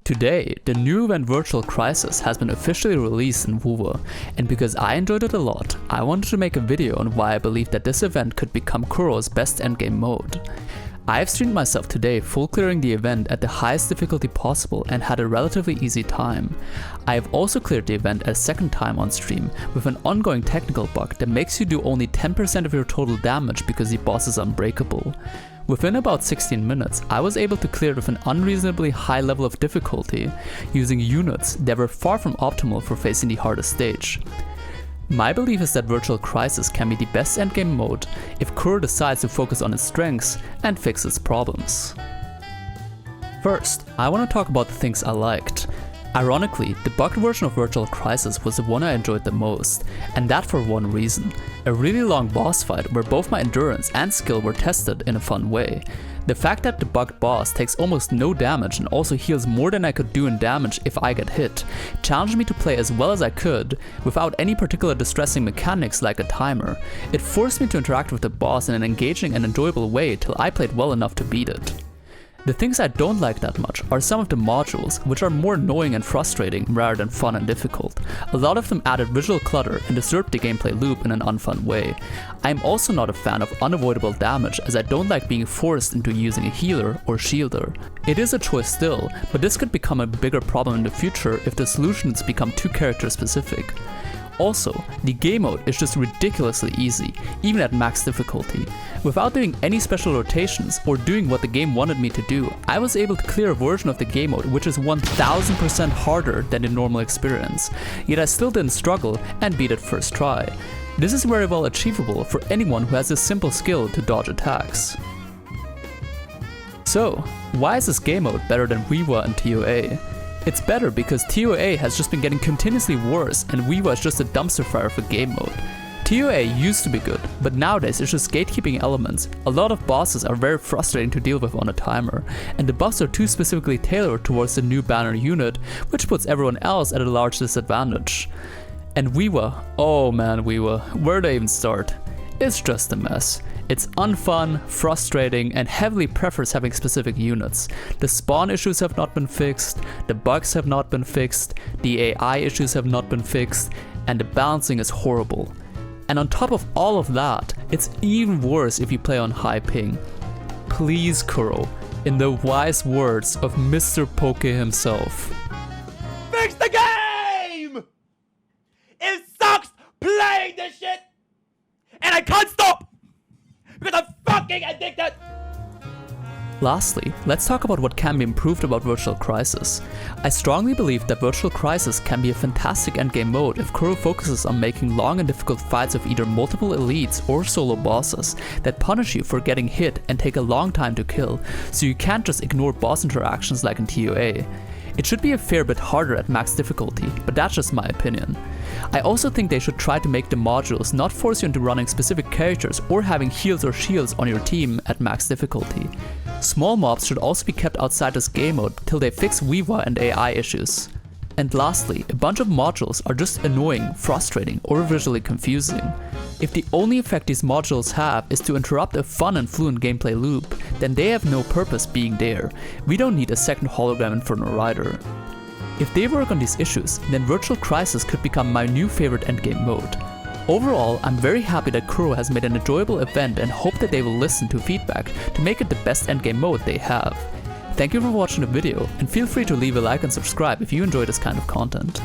Today, the new event Virtual Crisis has been officially released in WoW, and because I enjoyed it a lot, I wanted to make a video on why I believe that this event could become Kuro's best endgame mode. I have streamed myself today full clearing the event at the highest difficulty possible and had a relatively easy time. I have also cleared the event a second time on stream with an ongoing technical bug that makes you do only 10% of your total damage because the boss is unbreakable. Within about 16 minutes, I was able to clear it with an unreasonably high level of difficulty, using units that were far from optimal for facing the hardest stage. My belief is that Virtual Crisis can be the best endgame mode if Kuro decides to focus on its strengths and fix its problems. First, I want to talk about the things I liked. Ironically, the bugged version of Virtual Crisis was the one I enjoyed the most, and that for one reason: a really long boss fight where both my endurance and skill were tested in a fun way. The fact that the bugged boss takes almost no damage and also heals more than I could do in damage if I get hit challenged me to play as well as I could without any particular distressing mechanics like a timer. It forced me to interact with the boss in an engaging and enjoyable way till I played well enough to beat it. The things I don't like that much are some of the modules, which are more annoying and frustrating rather than fun and difficult. A lot of them added visual clutter and disturbed the gameplay loop in an unfun way. I am also not a fan of unavoidable damage, as I don't like being forced into using a healer or shielder. It is a choice still, but this could become a bigger problem in the future if the solutions become too character specific. Also, the game mode is just ridiculously easy, even at max difficulty. Without doing any special rotations or doing what the game wanted me to do, I was able to clear a version of the game mode which is 1000% harder than the normal experience, yet I still didn't struggle and beat it first try. This is very well achievable for anyone who has a simple skill to dodge attacks. So, why is this game mode better than WoW and TOA? It's better because TOA has just been getting continuously worse and WoW is just a dumpster fire for game mode. TOA used to be good, but nowadays it's just gatekeeping elements. A lot of bosses are very frustrating to deal with on a timer, and the buffs are too specifically tailored towards the new banner unit, which puts everyone else at a large disadvantage. And WoW, oh man WoW, where do I even start? It's just a mess. It's unfun, frustrating, and heavily prefers having specific units. The spawn issues have not been fixed, the bugs have not been fixed, the AI issues have not been fixed, and the balancing is horrible. And on top of all of that, it's even worse if you play on high ping. Please Kuro, in the wise words of Mr. Poke himself, fix the game! It sucks playing this shit! And I can't stop! Because I'm fucking addicted! Lastly, let's talk about what can be improved about Virtual Crisis. I strongly believe that Virtual Crisis can be a fantastic endgame mode if Kuro focuses on making long and difficult fights with either multiple elites or solo bosses that punish you for getting hit and take a long time to kill, so you can't just ignore boss interactions like in TOA. It should be a fair bit harder at max difficulty, but that's just my opinion. I also think they should try to make the modules not force you into running specific characters or having heals or shields on your team at max difficulty. Small mobs should also be kept outside this game mode till they fix WoW and AI issues. And lastly, a bunch of modules are just annoying, frustrating, or visually confusing. If the only effect these modules have is to interrupt a fun and fluent gameplay loop, then they have no purpose being there. We don't need a second hologram Inferno Rider. If they work on these issues, then Virtual Crisis could become my new favorite endgame mode. Overall, I'm very happy that Kuro has made an enjoyable event and hope that they will listen to feedback to make it the best endgame mode they have. Thank you for watching the video, and feel free to leave a like and subscribe if you enjoy this kind of content.